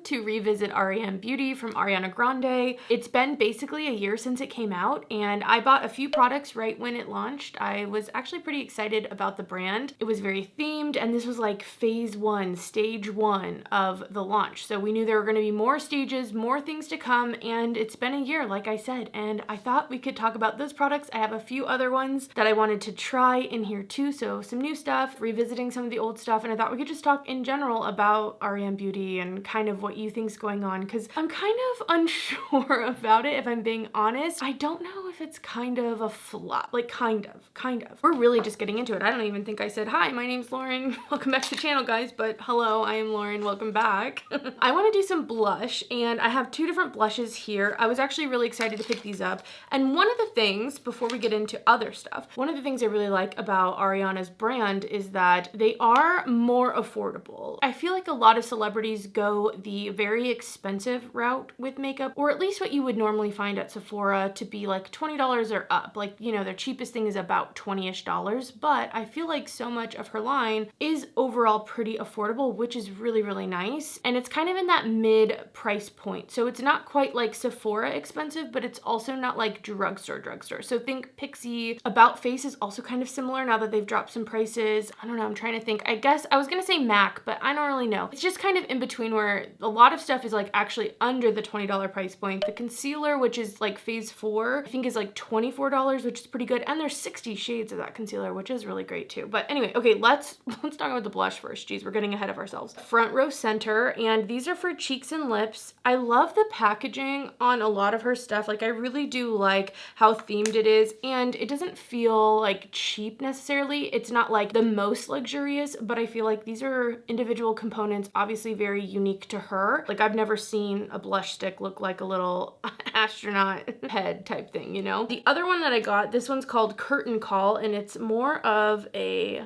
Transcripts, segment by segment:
to revisit R.E.M. Beauty from Ariana Grande. It's been basically a year since it came out, and I bought a few products right when it launched. I was actually pretty excited about the brand. It was very themed, and this was like phase one, stage one of the launch. So we knew there were going to be more stages, more things to come, and it's been a year, like I said, and I thought we could talk about those products. I have a few other ones that I wanted to try in here too, so some new stuff, revisiting some of the old stuff, and I thought we could just talk in general about R.E.M. Beauty and kind of what you think's going on, because I'm kind of unsure about it, if I'm being honest. I don't know if it's kind of a flop, like kind of. We're really just getting into it. I don't even think I said, hi, my name's Lauren. Welcome back to the channel, guys, but hello, I am Lauren, welcome back. I want to do some blush, and I have two different blushes here. I was actually really excited to pick these up, and one of the things, before we get into other stuff, one of the things I really like about Ariana's brand is that they are more affordable. I feel like a lot of celebrities go the very expensive route with makeup, or at least what you would normally find at Sephora to be like $20 or up. Like, you know, their cheapest thing is about $20-ish, but I feel like so much of her line is overall pretty affordable, which is really, really nice. And it's kind of in that mid price point. So it's not quite like Sephora expensive, but it's also not like drugstore. So think Pixie. About Face is also kind of similar now that they've dropped some prices. I don't know, I'm trying to think. I guess I was gonna say MAC, but I don't really know. It's just kind of in between where a lot of stuff is like actually under the $20 price point. The concealer, which is like phase 4, I think is like $24, which is pretty good. And there's 60 shades of that concealer, which is really great too. But anyway, okay, let's talk about the blush first. Geez, we're getting ahead of ourselves. Front Row Center, and these are for cheeks and lips. I love the packaging on a lot of her stuff. Like, I really do like how themed it is, and it doesn't feel like cheap necessarily. It's not like the most luxurious, but I feel like these are individual components, obviously very unique to her. Like, I've never seen a blush stick look like a little astronaut head type thing, you know? The other one that I got, this one's called Curtain Call, and it's more of a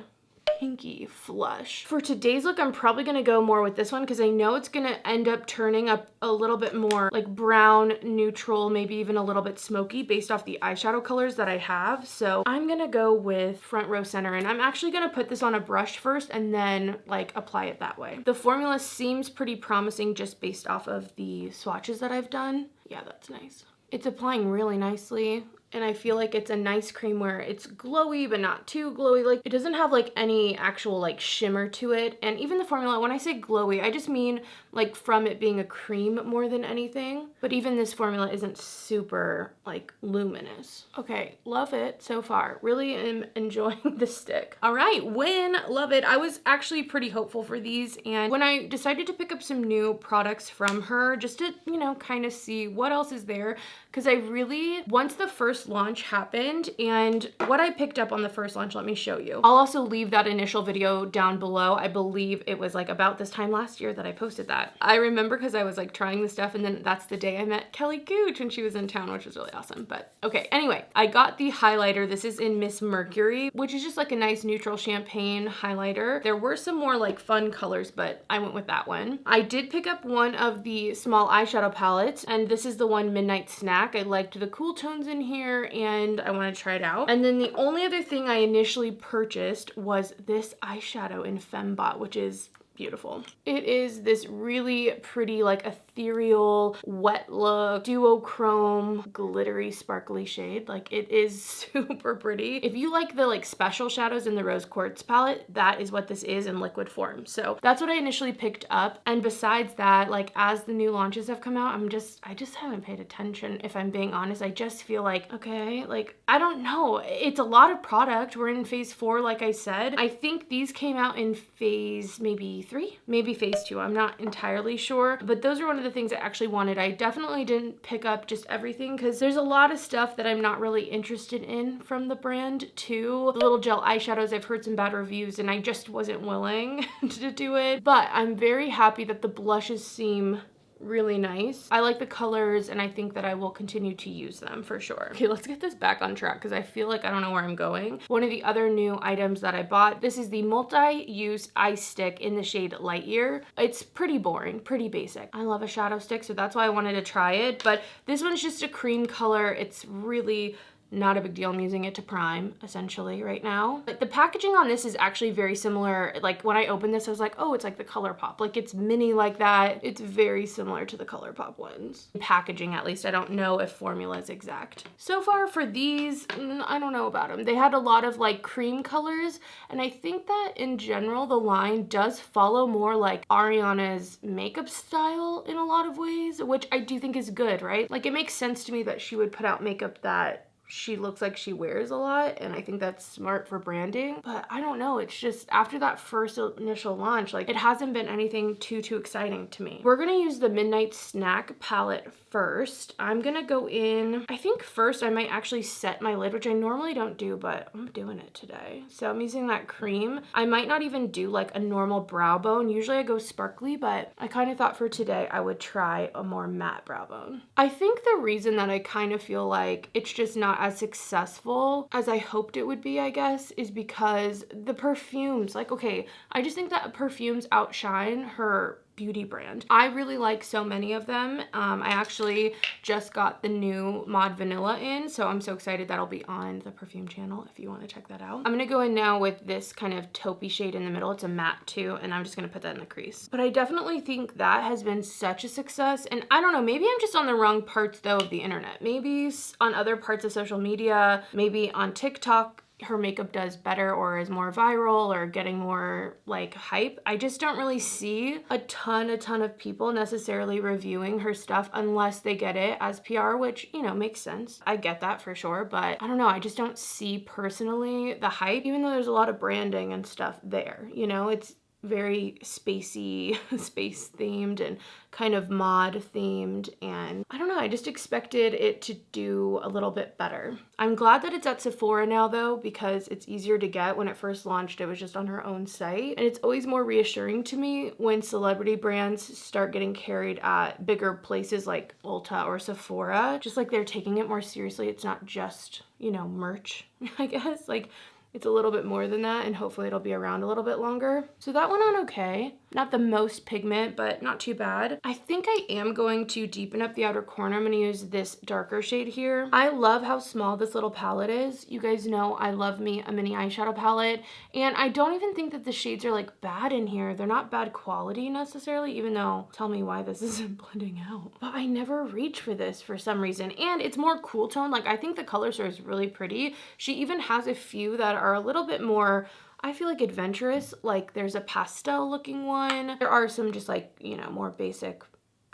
pinky flush. For today's look, I'm probably gonna go more with this one because I know it's gonna end up turning up a little bit more like brown, neutral, maybe even a little bit smoky based off the eyeshadow colors that I have. So I'm gonna go with Front Row Center, and I'm actually gonna put this on a brush first and then like apply it that way. The formula seems pretty promising just based off of the swatches that I've done. Yeah, that's nice. It's applying really nicely. And I feel like it's a nice cream where it's glowy, but not too glowy. Like, it doesn't have like any actual like shimmer to it. And even the formula, when I say glowy, I just mean like from it being a cream more than anything. But even this formula isn't super like luminous. Okay, love it so far. Really am enjoying the stick. All right, win, love it. I was actually pretty hopeful for these. And when I decided to pick up some new products from her, just to, you know, kind of see what else is there, because I really, once the first launch happened, and what I picked up on the first launch, let me show you. I'll also leave that initial video down below. I believe it was like about this time last year that I posted that. I remember because I was like trying the stuff, and then that's the day I met Kelly Gooch when she was in town, which was really awesome. But okay, anyway, I got the highlighter. This is in Miss Mercury, which is just like a nice neutral champagne highlighter. There were some more like fun colors, but I went with that one. I did pick up one of the small eyeshadow palettes, and this is the one Midnight Snack. I liked the cool tones in here, and I want to try it out. And then the only other thing I initially purchased was this eyeshadow in Fembot, which is beautiful. It is this really pretty, like ethereal, wet look, duochrome, glittery, sparkly shade. Like, it is super pretty. If you like the like special shadows in the Rose Quartz palette, that is what this is in liquid form. So that's what I initially picked up. And besides that, like as the new launches have come out, I just haven't paid attention, if I'm being honest. I just feel like, okay, like, I don't know. It's a lot of product. We're in phase 4, like I said. I think these came out in phase maybe 3, maybe phase 2. I'm not entirely sure, but those are one of the things I actually wanted. I definitely didn't pick up just everything because there's a lot of stuff that I'm not really interested in from the brand too. The little gel eyeshadows, I've heard some bad reviews and I just wasn't willing to do it, but I'm very happy that the blushes seem really nice. I like the colors and I think that I will continue to use them for sure. Okay, let's get this back on track because I feel like I don't know where I'm going. One of the other new items that I bought, this is the multi-use eye stick in the shade Light Year. It's pretty boring, pretty basic. I love a shadow stick, so that's why I wanted to try it, but this one's just a cream color. It's really Not a big deal. I'm using it to prime, essentially, right now. But the packaging on this is actually very similar. Like, when I opened this, I was like, oh, it's like the ColourPop. Like, it's mini like that. It's very similar to the ColourPop ones. Packaging, at least. I don't know if formula is exact. So far for these, I don't know about them. They had a lot of, like, cream colors, and I think that, in general, the line does follow more, like, Ariana's makeup style in a lot of ways, which I do think is good, right? Like, it makes sense to me that she would put out makeup that she looks like she wears a lot, and I think that's smart for branding. But I don't know, it's just after that first initial launch, like, it hasn't been anything too exciting to me. We're gonna use the Midnight Snack palette first. I'm gonna go in, I think first I might actually set my lid, which I normally don't do, but I'm doing it today. So I'm using that cream. I might not even do like a normal brow bone. Usually I go sparkly, but I kind of thought for today I would try a more matte brow bone. I think the reason that I kind of feel like it's just not as successful as I hoped it would be, I guess, is because the perfumes, like, okay, I just think that perfumes outshine her beauty brand. I really like so many of them. I actually just got the new Mod Vanilla in, so I'm so excited that'll be on the perfume channel if you want to check that out. I'm gonna go in now with this kind of taupey shade in the middle. It's a matte too, and I'm just gonna put that in the crease. But I definitely think that has been such a success, and I don't know, maybe I'm just on the wrong parts though of the internet. Maybe on other parts of social media, maybe on TikTok, her makeup does better or is more viral or getting more like hype. I just don't really see a ton of people necessarily reviewing her stuff unless they get it as PR, which, you know, makes sense. I get that for sure, but I don't know, I just don't see personally the hype, even though there's a lot of branding and stuff there. You know, it's very spacey, space themed and kind of mod themed, and I don't know, I just expected it to do a little bit better. I'm glad that it's at Sephora now though, because it's easier to get. When it first launched, it was just on her own site, and it's always more reassuring to me when celebrity brands start getting carried at bigger places like Ulta or Sephora, just like they're taking it more seriously. It's not just, you know, merch, I guess. Like, it's a little bit more than that, and hopefully it'll be around a little bit longer. So that went on okay. Not the most pigment, but not too bad. I think I am going to deepen up the outer corner. I'm gonna use this darker shade here. I love how small this little palette is. You guys know I love me a mini eyeshadow palette, and I don't even think that the shades are like bad in here. They're not bad quality necessarily, even though, tell me why this isn't blending out. But I never reach for this for some reason, and it's more cool tone. Like, I think the color story is really pretty. She even has a few that are a little bit more, I feel like, adventurous. Like, there's a pastel looking one. There are some just like, you know, more basic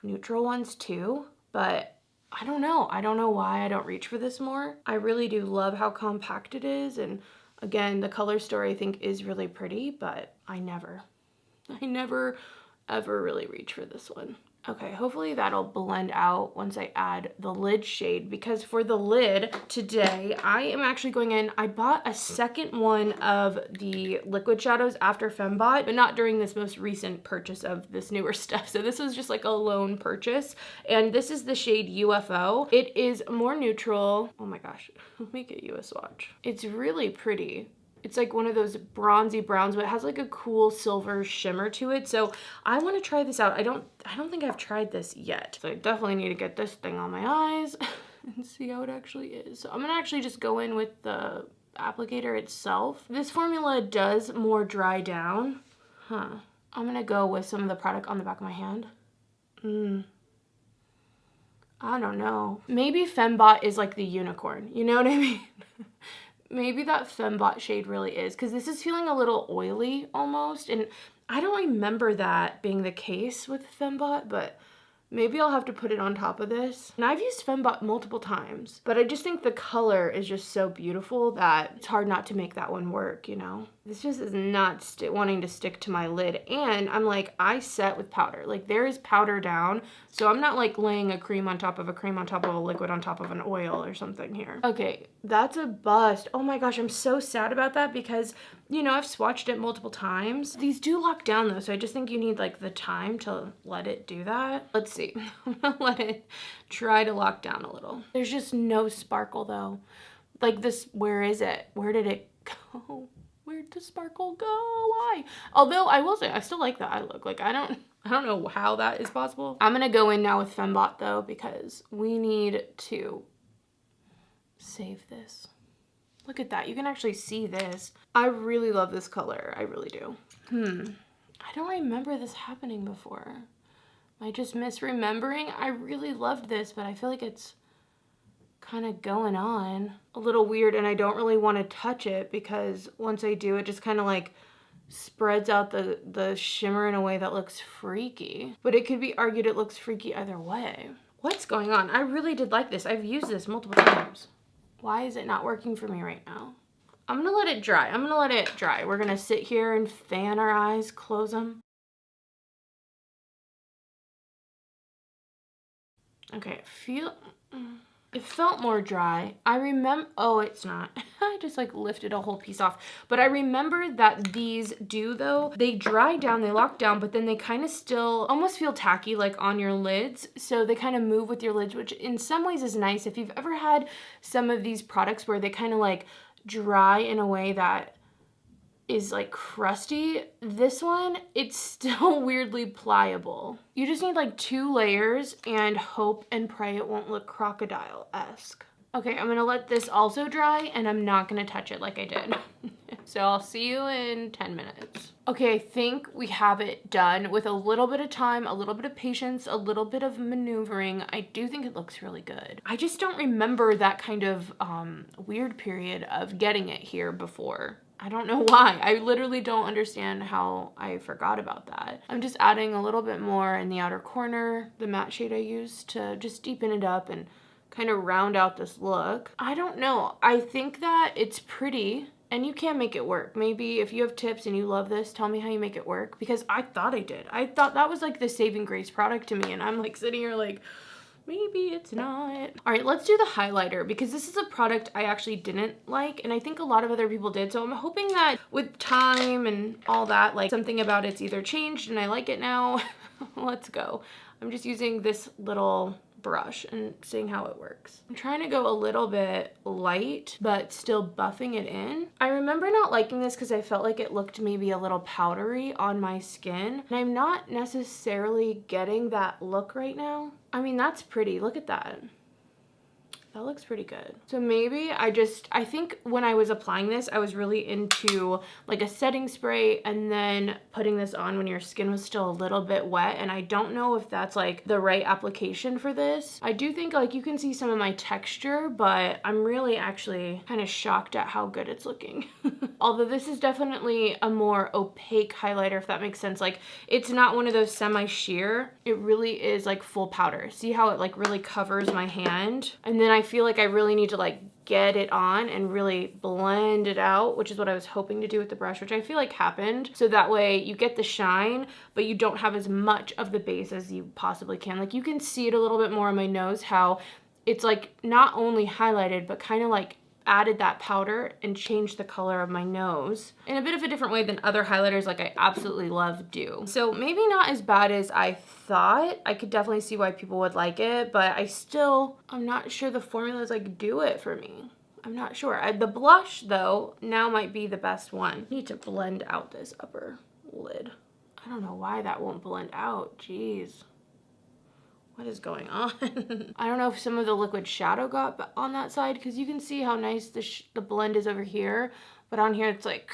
neutral ones too, but I don't know. I don't know why I don't reach for this more. I really do love how compact it is, and again, the color story I think is really pretty, but I never ever really reach for this one. Okay, hopefully that'll blend out once I add the lid shade, because for the lid today, I am actually going in, I bought a second one of the liquid shadows after Fembot, but not during this most recent purchase of this newer stuff. So this was just like a lone purchase, and this is the shade UFO. It is more neutral. Oh my gosh, let me get you a swatch. It's really pretty. It's like one of those bronzy browns, but it has like a cool silver shimmer to it. So I want to try this out. I don't think I've tried this yet. So I definitely need to get this thing on my eyes and see how it actually is. So I'm gonna actually just go in with the applicator itself. This formula does more dry down. I'm gonna go with some of the product on the back of my hand. I don't know. Maybe Fembot is like the unicorn. You know what I mean? Maybe that Fembot shade really is, because this is feeling a little oily almost, and I don't remember that being the case with Fembot, but maybe I'll have to put it on top of this. And I've used Fembot multiple times, but I just think the color is just so beautiful that it's hard not to make that one work, you know? This just is not wanting to stick to my lid, and I'm like, I set with powder. Like, there is powder down, so I'm not like laying a cream on top of a cream on top of a liquid on top of an oil or something here. Okay, that's a bust. Oh my gosh, I'm so sad about that, because, you know, I've swatched it multiple times. These do lock down though, so I just think you need like the time to let it do that. Let's see. I'm gonna let it try to lock down a little. There's just no sparkle though. Like this, where is it? Where did it go? Where'd the sparkle go? Why? Although I will say I still like the eye look. Like, I don't know how that is possible. I'm gonna go in now with Fembot though, because we need to save this. Look at that. You can actually see this. I really love this color. I really do. I don't remember this happening before. Am I just misremembering? I really loved this, but I feel like it's kind of going on a little weird, and I don't really want to touch it because once I do, it just kind of like spreads out the shimmer in a way that looks freaky. But it could be argued it looks freaky either way. What's going on? I really did like this. I've used this multiple times. Why is it not working for me right now? I'm gonna let it dry. I'm gonna let it dry. We're gonna sit here and fan our eyes, close them. Okay, it felt more dry. I remember, oh, it's not. I just like lifted a whole piece off. But I remember that these do though, they dry down, they lock down, but then they kind of still almost feel tacky like on your lids. So they kind of move with your lids, which in some ways is nice. If you've ever had some of these products where they kind of like dry in a way that is like crusty, this one, it's still weirdly pliable. You just need like 2 layers and hope and pray it won't look crocodile-esque. Okay, I'm gonna let this also dry and I'm not gonna touch it like I did. So I'll see you in 10 minutes. Okay, I think we have it done with a little bit of time, a little bit of patience, a little bit of maneuvering. I do think it looks really good. I just don't remember that kind of weird period of getting it here before. I don't know why. I literally don't understand how I forgot about that. I'm just adding a little bit more in the outer corner, the matte shade I used to just deepen it up and kind of round out this look. I don't know. I think that it's pretty and you can make it work. Maybe if you have tips and you love this, tell me how you make it work, because I thought I did. I thought that was like the saving grace product to me, and I'm like sitting here like, maybe it's not. All right, let's do the highlighter, because this is a product I actually didn't like, and I think a lot of other people did. So I'm hoping that with time and all that, like something about it's either changed and I like it now. Let's go. I'm just using this little brush and seeing how it works. I'm trying to go a little bit light, but still buffing it in. I remember not liking this because I felt like it looked maybe a little powdery on my skin, and I'm not necessarily getting that look right now. I mean, that's pretty. Look at that. That looks pretty good. So maybe I think when I was applying this, I was really into like a setting spray and then putting this on when your skin was still a little bit wet. And I don't know if that's like the right application for this. I do think like you can see some of my texture, but I'm really actually kind of shocked at how good it's looking. Although this is definitely a more opaque highlighter, if that makes sense. Like it's not one of those semi-sheer. It really is like full powder. See how it like really covers my hand? And then I feel like I really need to like get it on and really blend it out, which is what I was hoping to do with the brush, which I feel like happened. So that way you get the shine, but you don't have as much of the base as you possibly can. Like you can see it a little bit more on my nose, how it's like not only highlighted, but kind of like added that powder and changed the color of my nose in a bit of a different way than other highlighters like I absolutely love do. So maybe not as bad as I thought. I could definitely see why people would like it, but I'm not sure the formulas like do it for me. I'm not sure. The blush though now might be the best one. I need to blend out this upper lid. I don't know why that won't blend out. Jeez. What is going on? I don't know if some of the liquid shadow got on that side, because you can see how nice the blend is over here, but on here it's like,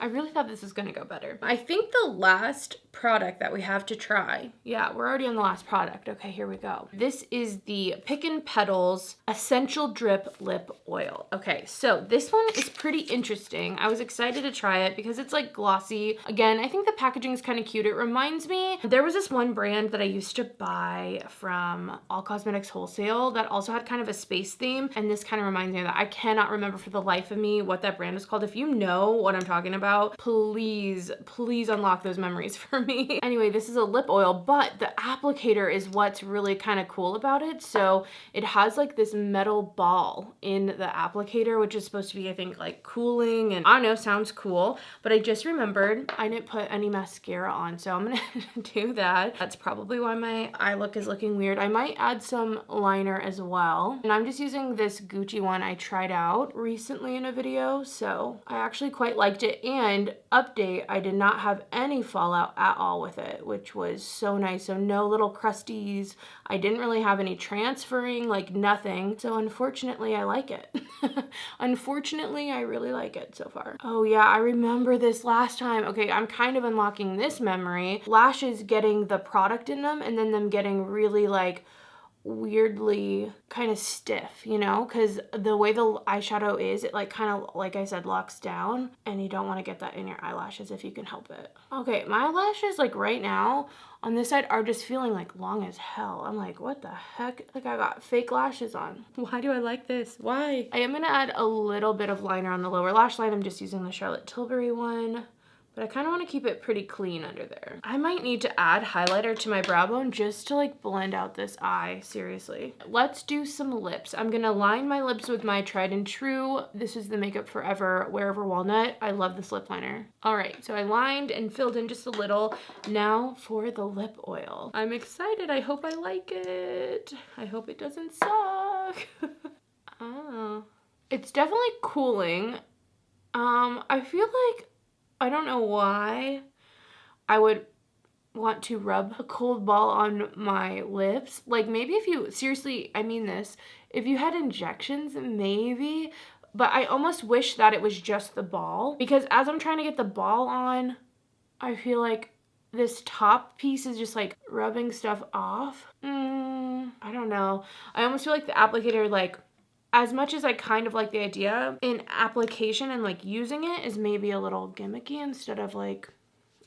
I really thought this was gonna go better. I think the last product that we have to try, yeah, we're already on the last product. Okay, here we go. This is the Pickin' Petals Essential Drip Lip Oil. Okay, so this one is pretty interesting. I was excited to try it because it's like glossy. Again, I think the packaging is kind of cute. It reminds me, there was this one brand that I used to buy from All Cosmetics Wholesale that also had kind of a space theme, and this kind of reminds me of that. I cannot remember for the life of me what that brand is called. If you know what I'm talking about, please unlock those memories for me. Anyway, this is a lip oil, but the applicator is what's really kind of cool about it. So it has like this metal ball in the applicator, which is supposed to be, I think, like cooling, and I don't know, sounds cool. But I just remembered I didn't put any mascara on, so I'm gonna do that. That's probably why my eye look is looking weird. I might add some liner as well. And I'm just using this Gucci one I tried out recently in a video, so I actually quite liked it, and update, I did not have any fallout at all with it, which was so nice. So no little crusties. I didn't really have any transferring, like nothing. So unfortunately, I like it. Unfortunately, I really like it so far. Oh yeah, I remember this last time. Okay, I'm kind of unlocking this memory. Lashes getting the product in them and then them getting really like weirdly kind of stiff, you know, because the way the eyeshadow is, it like kind of, like I said, locks down, and you don't want to get that in your eyelashes if you can help it. Okay, my lashes like right now on this side are just feeling like long as hell. I'm like, what the heck? Like I got fake lashes on. Why do I like this? Why? I am gonna add a little bit of liner on the lower lash line. I'm just using the Charlotte Tilbury one, but I kind of want to keep it pretty clean under there. I might need to add highlighter to my brow bone just to like blend out this eye, seriously. Let's do some lips. I'm gonna line my lips with my tried and true. This is the Makeup Forever Wherever Walnut. I love this lip liner. All right, so I lined and filled in just a little. Now for the lip oil. I'm excited, I hope I like it. I hope it doesn't suck. Oh. It's definitely cooling. I feel like, I don't know why I would want to rub a cold ball on my lips. Like maybe if you, seriously, I mean this, if you had injections, maybe, but I almost wish that it was just the ball, because as I'm trying to get the ball on, I feel like this top piece is just like rubbing stuff off. I don't know. I almost feel like the applicator, like, as much as I kind of like the idea, in application and like using it is maybe a little gimmicky instead of like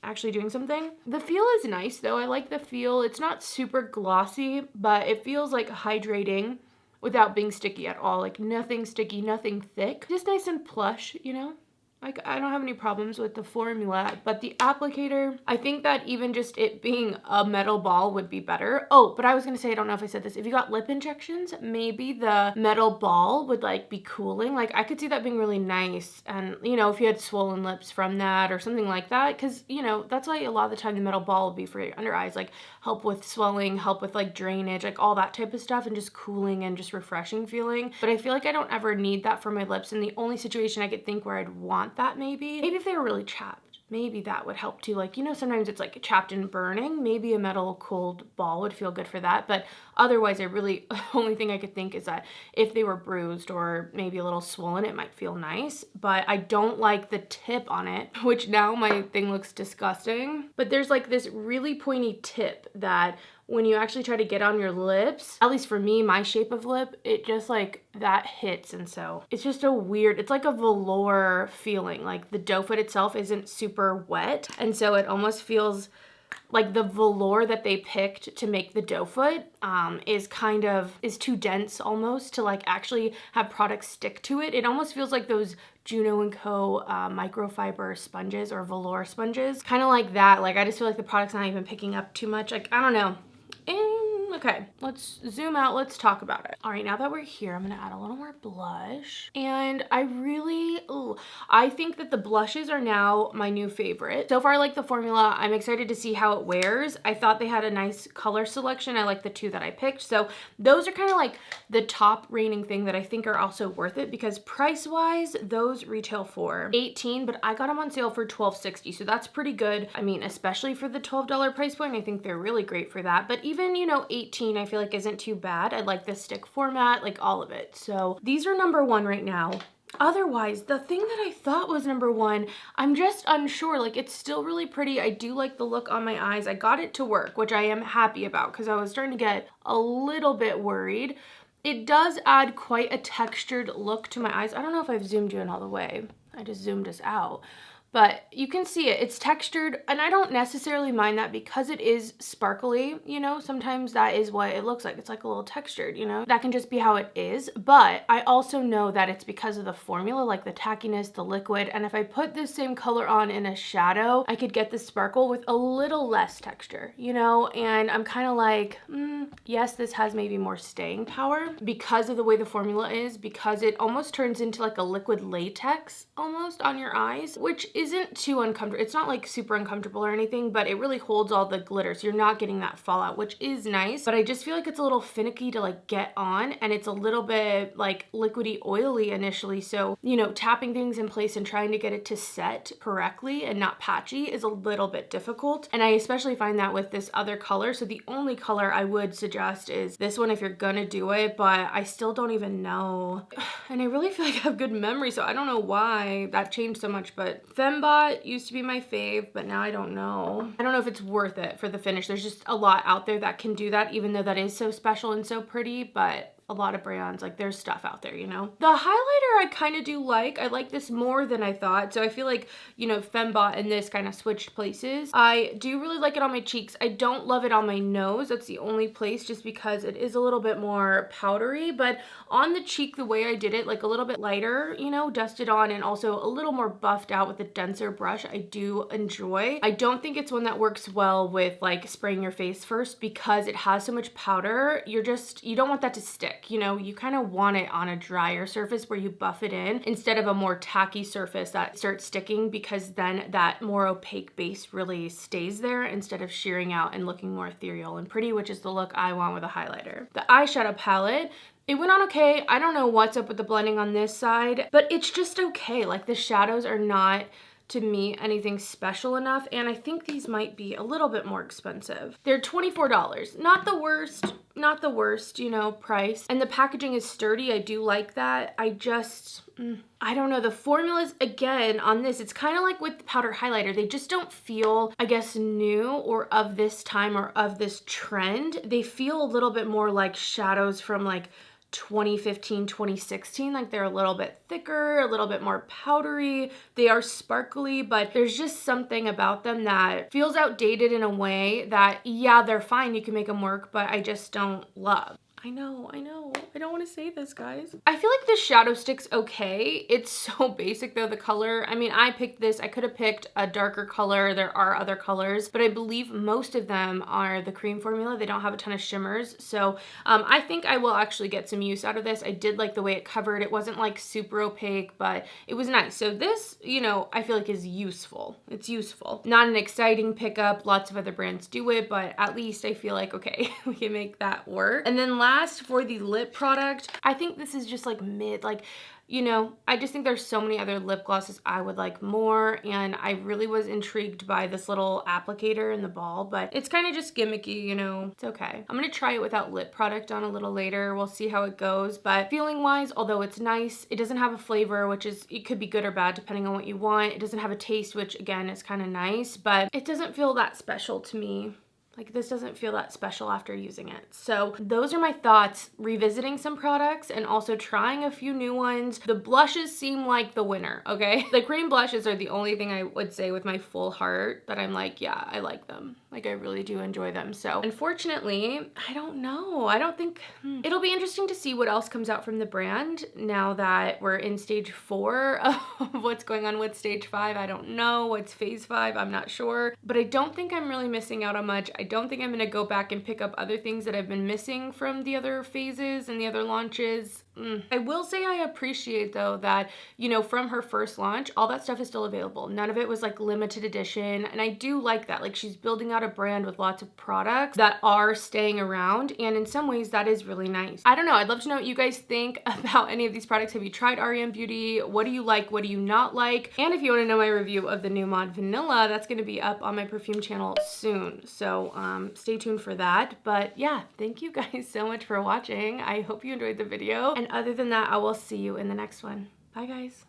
actually doing something. The feel is nice though. I like the feel. It's not super glossy, but it feels like hydrating without being sticky at all. Like nothing sticky, nothing thick. Just nice and plush, you know? Like I don't have any problems with the formula, but the applicator, I think that even just it being a metal ball would be better. Oh, but I was gonna say, I don't know if I said this, if you got lip injections, maybe the metal ball would like be cooling. Like I could see that being really nice. And you know, if you had swollen lips from that or something like that, because you know, that's why a lot of the time the metal ball will be for your under eyes, like help with swelling, help with like drainage, like all that type of stuff, and just cooling and just refreshing feeling. But I feel like I don't ever need that for my lips, and the only situation I could think where I'd want that maybe if they were really chapped, maybe that would help too. Like, you know, sometimes it's like chapped and burning, maybe a metal cold ball would feel good for that. But otherwise, I really, only thing I could think is that if they were bruised or maybe a little swollen, it might feel nice. But I don't like the tip on it, which now my thing looks disgusting. But there's like this really pointy tip that when you actually try to get on your lips, at least for me, my shape of lip, it just like that hits. And so it's just a weird, it's like a velour feeling. Like the doe foot itself isn't super wet. And so it almost feels like the velour that they picked to make the doe foot is too dense almost to like actually have products stick to it. It almost feels like those Juno & Co. Microfiber sponges or velour sponges. Kind of like that. Like I just feel like the product's not even picking up too much. Like, I don't know. Okay, let's zoom out, let's talk about it. All right, now that we're here, I'm gonna add a little more blush. And I think that the blushes are now my new favorite. So far, I like the formula. I'm excited to see how it wears. I thought they had a nice color selection. I like the two that I picked. So those are kind of like the top reigning thing that I think are also worth it, because price-wise, those retail for $18, but I got them on sale for $12.60. So that's pretty good. I mean, especially for the $12 price point, I think they're really great for that. But even, you know, $18 I feel like isn't too bad. I like the stick format, like all of it. So these are number one right now. Otherwise, the thing that I thought was number one, I'm just unsure. Like, it's still really pretty. I do like the look on my eyes. I got it to work, which I am happy about because I was starting to get a little bit worried. It does add quite a textured look to my eyes. I don't know if I've zoomed you in all the way. I just zoomed us out. But you can see it, it's textured, and I don't necessarily mind that because it is sparkly, you know, sometimes that is what it looks like. It's like a little textured, you know, that can just be how it is. But I also know that it's because of the formula, like the tackiness, the liquid, and if I put this same color on in a shadow, I could get the sparkle with a little less texture, you know, and I'm kind of like, yes, this has maybe more staying power because of the way the formula is, because it almost turns into like a liquid latex almost on your eyes, which is isn't too uncomfortable. It's not like super uncomfortable or anything, but it really holds all the glitter, so you're not getting that fallout, which is nice. But I just feel like it's a little finicky to like get on, and it's a little bit like liquidy oily initially. So, you know, tapping things in place and trying to get it to set correctly and not patchy is a little bit difficult. And I especially find that with this other color. So the only color I would suggest is this one if you're gonna do it, but I still don't even know. And I really feel like I have good memory, so I don't know why that changed so much, but Fembot used to be my fave, but now I don't know. I don't know if it's worth it for the finish. There's just a lot out there that can do that, even though that is so special and so pretty, but a lot of brands, like there's stuff out there, you know? The highlighter I kind of do like. I like this more than I thought. So I feel like, you know, Fembot and this kind of switched places. I do really like it on my cheeks. I don't love it on my nose. That's the only place, just because it is a little bit more powdery, but on the cheek, the way I did it, like a little bit lighter, you know, dusted on, and also a little more buffed out with a denser brush, I do enjoy. I don't think it's one that works well with like spraying your face first, because it has so much powder. You don't want that to stick. You know, you kind of want it on a drier surface where you buff it in instead of a more tacky surface that starts sticking, because then that more opaque base really stays there instead of shearing out and looking more ethereal and pretty, which is the look I want with a highlighter. The eyeshadow palette, it went on okay. I don't know what's up with the blending on this side, but it's just okay. Like the shadows are not, to me, anything special enough, and I think these might be a little bit more expensive. They're $24. Not the worst, you know, price. And the packaging is sturdy. I do like that. I don't know. The formulas, again, on this, it's kind of like with the powder highlighter. They just don't feel, I guess, new or of this time or of this trend. They feel a little bit more like shadows from like 2015, 2016, like they're a little bit thicker, a little bit more powdery. They are sparkly, but there's just something about them that feels outdated in a way that, yeah, they're fine. You can make them work, but I just don't love. I know. I don't want to say this, guys. I feel like this shadow stick's okay. It's so basic though, the color. I mean, I picked this. I could have picked a darker color. There are other colors, but I believe most of them are the cream formula. They don't have a ton of shimmers. So I think I will actually get some use out of this. I did like the way it covered. It wasn't like super opaque, but it was nice. So this, you know, I feel like is useful. It's useful. Not an exciting pickup. Lots of other brands do it, but at least I feel like, okay, we can make that work. And then last, for the lip product, I think this is just like mid, like, you know, I just think there's so many other lip glosses I would like more, and I really was intrigued by this little applicator in the ball, but it's kind of just gimmicky, you know, it's okay. I'm gonna try it without lip product on a little later. We'll see how it goes, but feeling wise, although it's nice, it doesn't have a flavor, which is, it could be good or bad depending on what you want. It doesn't have a taste, which again is kind of nice, but it doesn't feel that special to me. Like this doesn't feel that special after using it. So those are my thoughts, revisiting some products and also trying a few new ones. The blushes seem like the winner, okay? The cream blushes are the only thing I would say with my full heart that I'm like, yeah, I like them. Like I really do enjoy them. So unfortunately, I don't know. I don't think, it'll be interesting to see what else comes out from the brand now that we're in stage 4 of what's going on with stage 5. I don't know what's phase 5. I'm not sure, but I don't think I'm really missing out on much. I don't think I'm gonna go back and pick up other things that I've been missing from the other phases and the other launches. I will say I appreciate though that, you know, from her first launch, all that stuff is still available. None of it was like limited edition. And I do like that. Like she's building out a brand with lots of products that are staying around. And in some ways that is really nice. I don't know. I'd love to know what you guys think about any of these products. Have you tried R.E.M beauty? What do you like? What do you not like? And if you want to know my review of the new Mod Vanilla, that's going to be up on my perfume channel soon. So stay tuned for that. But yeah, thank you guys so much for watching. I hope you enjoyed the video. And other than that, I will see you in the next one. Bye guys.